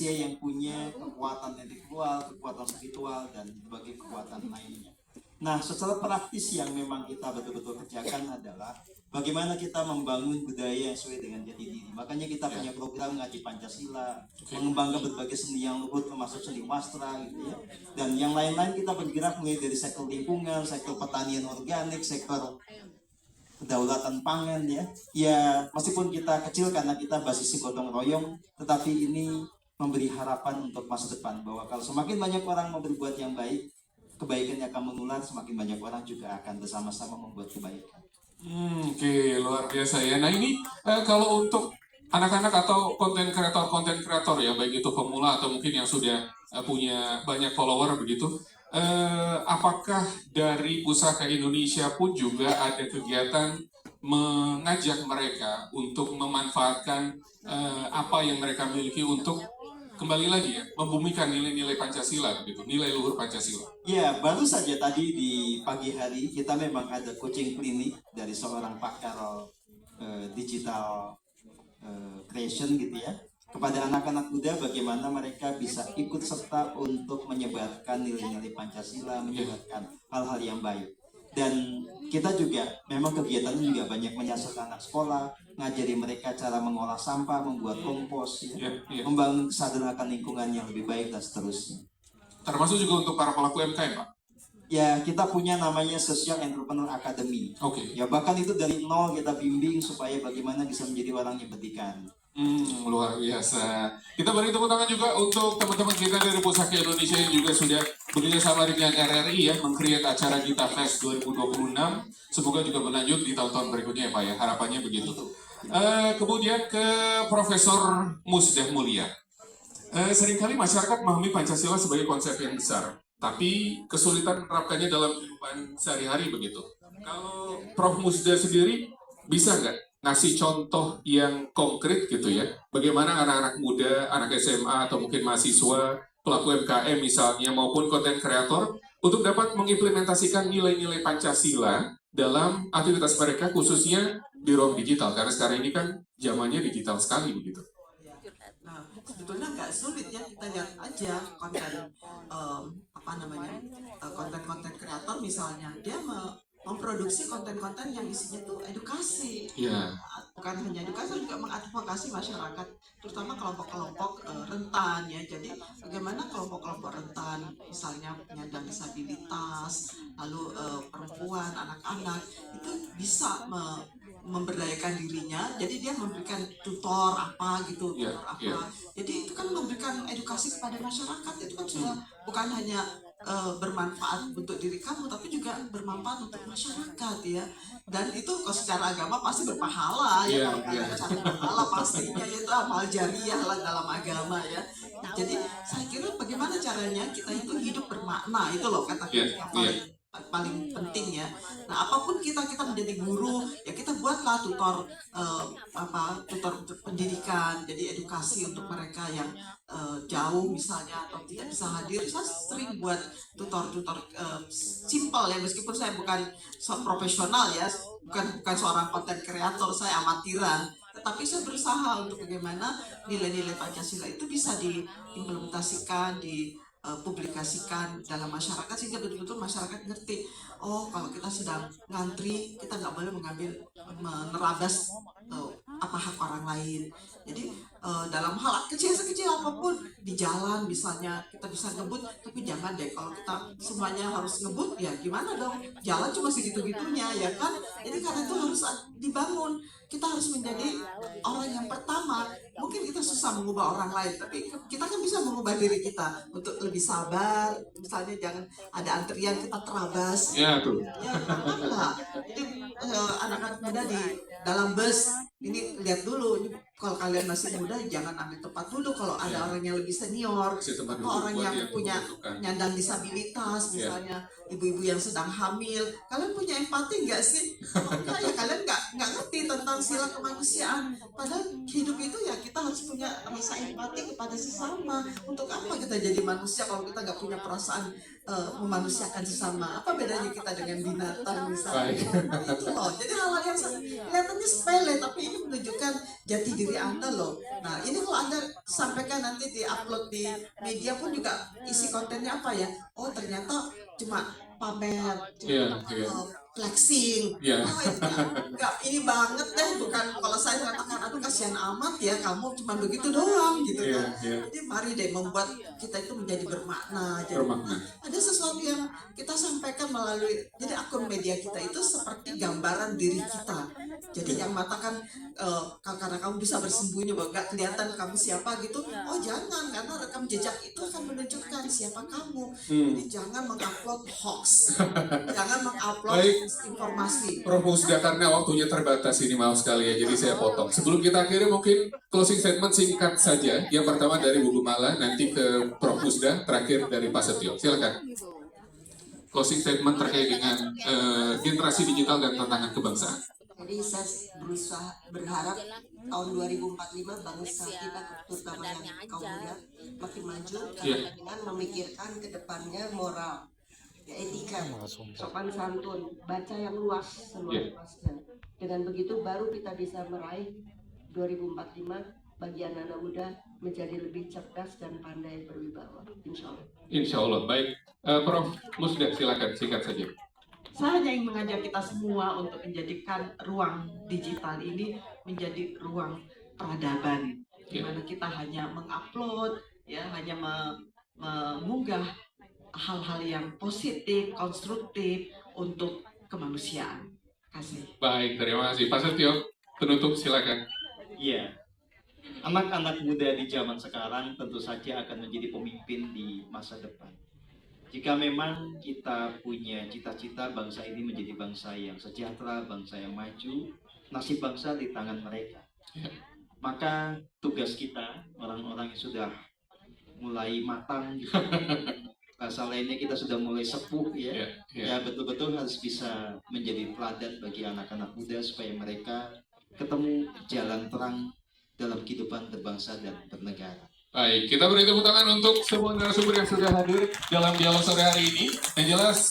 yang punya kekuatan intelektual, kekuatan spiritual, dan berbagai kekuatan lainnya. Nah, secara praktis yang memang kita betul-betul kerjakan adalah bagaimana kita membangun budaya yang sesuai dengan jati diri. Makanya kita punya program ngaji Pancasila, mengembangkan berbagai seni yang luhur termasuk seni wastra gitu ya. Dan yang lain-lain kita bergerak mulai dari sektor lingkungan, sektor pertanian organik, sektor kedaulatan pangan ya. Ya, meskipun kita kecil karena kita basis gotong royong, tetapi ini memberi harapan untuk masa depan bahwa kalau semakin banyak orang mau berbuat yang baik, kebaikannya akan menular, semakin banyak orang juga akan bersama-sama membuat kebaikan. Oke, luar biasa ya. Nah ini kalau untuk anak-anak atau konten kreator ya, baik itu pemula atau mungkin yang sudah punya banyak follower begitu, apakah dari Pusaka Indonesia pun juga ada kegiatan mengajak mereka untuk memanfaatkan apa yang mereka miliki untuk kembali lagi ya, membumikan nilai-nilai Pancasila begitu, nilai luhur Pancasila. Ya, baru saja tadi di pagi hari kita memang ada coaching klinik dari seorang pakar digital creation gitu ya, kepada anak-anak muda bagaimana mereka bisa ikut serta untuk menyebarkan nilai-nilai Pancasila, menyebarkan hal-hal yang baik. Dan kita juga memang kegiatannya juga banyak menyasar anak sekolah, ngajari mereka cara mengolah sampah, membuat kompos, ya, membangun kesadaran akan lingkungan yang lebih baik dan seterusnya. Termasuk juga untuk para pelaku UMKM, Pak? Ya, kita punya namanya Social Entrepreneur Academy. Oke. Ya, bahkan itu dari nol kita bimbing supaya bagaimana bisa menjadi orang yang berikan. Luar biasa. Kita beri tepuk tangan juga untuk teman-teman kita dari Pusaka Indonesia yang juga sudah bekerja sama dengan RRI ya, meng-create acara Gita Fest 2026. Semoga juga berlanjut di tahun-tahun berikutnya ya Pak ya, harapannya begitu. Kemudian ke Profesor Musdah Mulia. Seringkali masyarakat memahami Pancasila sebagai konsep yang besar, tapi kesulitan menerapkannya dalam kehidupan sehari-hari begitu. Kalau Prof. Musdah sendiri bisa nggak ngasih contoh yang konkret gitu ya, bagaimana anak-anak muda, anak SMA atau mungkin mahasiswa, pelaku UMKM misalnya maupun konten kreator untuk dapat mengimplementasikan nilai-nilai Pancasila dalam aktivitas mereka khususnya di ruang digital, karena sekarang ini kan zamannya digital sekali begitu. Nah, sebetulnya nggak sulit ya, kita lihat aja konten konten kreator misalnya, dia memproduksi konten-konten yang isinya tuh edukasi. Yeah. Bukan hanya edukasi, juga mengadvokasi masyarakat, terutama kelompok-kelompok rentan ya. Jadi bagaimana kelompok-kelompok rentan, misalnya penyandang disabilitas, lalu perempuan, anak-anak, itu bisa memberdayakan dirinya. Jadi dia memberikan tutor apa gitu, tutor apa. Jadi itu kan memberikan edukasi kepada masyarakat. Itu kan sudah bukan hanya bermanfaat untuk diri kamu, tapi juga bermanfaat untuk masyarakat ya. Dan itu kalau secara agama pasti berpahala ya, kalau kalian cari pahala pastinya itu amal jariah lah dalam agama ya. Jadi saya kira bagaimana caranya kita itu hidup bermakna, itu loh kata paling penting ya. Nah, apapun kita menjadi guru ya, kita buatlah tutor tutor pendidikan, jadi edukasi untuk mereka yang jauh misalnya atau tidak bisa hadir. Saya sering buat tutor simpel ya, meskipun saya bukan profesional ya, bukan seorang konten kreator, saya amatiran, tetapi saya berusaha untuk bagaimana nilai-nilai Pancasila itu bisa diimplementasikan, publikasikan dalam masyarakat, sehingga betul-betul masyarakat ngerti, oh kalau kita sedang ngantri, kita nggak boleh menerabas apa hak orang lain. Jadi dalam hal sekecil apapun, di jalan misalnya kita bisa ngebut, tapi jangan deh kalau kita semuanya harus ngebut, ya gimana dong, jalan cuma segitu-gitunya ya kan. Jadi karena itu harus dibangun, kita harus menjadi orang yang pertama. Mungkin kita susah mengubah orang lain, tapi kita kan bisa mengubah diri kita untuk lebih sabar. Misalnya jangan ada antrian kita terabas. Ya tuh. Ya janganlah. Jadi anak-anak muda di dalam bus ini lihat dulu, ini kalau kalian masih muda jangan ambil tempat dulu kalau ada orang yang lebih senior, atau orang yang punya penyandang disabilitas misalnya, ibu-ibu yang sedang hamil. Kalian punya empati nggak sih? Kalau enggak ya kalian nggak ngerti tentang sila kemanusiaan. Padahal hidup itu ya kita harus punya rasa empati kepada sesama. Untuk apa kita jadi manusia kalau kita nggak punya perasaan memanusiakan sesama? Apa bedanya kita dengan binatang misalnya? Itu loh. Jadi hal-hal yang kelihatannya sepele, tapi ini menunjukkan jati diri Anda loh. Nah, ini kalau Anda sampaikan nanti di-upload di media pun juga isi kontennya apa ya? Oh, ternyata cuma pamer, Iya, cuma iya. flexing. Iya. Oh, itu enggak ini banget deh, bukan kalau saya katakan aduh kasihan amat ya kamu cuma begitu doang gitu Iya, kan. iya. Jadi mari deh membuat kita itu menjadi bermakna. Jadi Bermakna. ada sesuatu yang kita sampaikan melalui jadi akun media kita itu seperti gambaran diri kita. Jadi yang matakan karena kamu bisa bersembunyi bahwa gak kelihatan kamu siapa gitu, oh jangan, karena rekam jejak itu akan menunjukkan siapa kamu. Jadi jangan mengupload hoax, jangan mengupload Baik. informasi. Prof Musda, karena waktunya terbatas ini, maaf sekali ya, jadi saya potong. Sebelum kita akhiri mungkin closing statement singkat saja. Yang pertama dari Bu Gumala, nanti ke Prof Musda, terakhir dari Pak Setio. Silakan. Closing statement terkait dengan generasi digital dan tantangan kebangsaan. Jadi saya berusaha berharap tahun 2045 bangsa kita terutama yang kaum muda makin maju karena dengan memikirkan ke depannya moral, ya, etika, sopan santun, baca yang luas seluas-luasnya. Dengan begitu baru kita bisa meraih 2045 bagi anak-anak muda menjadi lebih cerdas dan pandai berwibawa. Insya Allah. Insya Allah. Baik, Prof Musda, silakan singkat saja. Saya hanya ingin mengajak kita semua untuk menjadikan ruang digital ini menjadi ruang peradaban, di mana kita hanya mengupload, ya, hanya mengunggah hal-hal yang positif, konstruktif untuk kemanusiaan. Terima kasih. Baik, terima kasih. Pak Setio, penutup silakan. Iya, anak-anak muda di zaman sekarang tentu saja akan menjadi pemimpin di masa depan. Jika memang kita punya cita-cita bangsa ini menjadi bangsa yang sejahtera, bangsa yang maju, nasib bangsa di tangan mereka. Maka tugas kita, orang-orang yang sudah mulai matang, bahasa lainnya kita sudah mulai sepuh ya, ya betul-betul harus bisa menjadi teladan bagi anak-anak muda supaya mereka ketemu jalan terang dalam kehidupan berbangsa dan bernegara. Baik, kita beri tepuk tangan untuk semua narasumber yang sudah hadir dalam dialog sore hari ini. Yang jelas,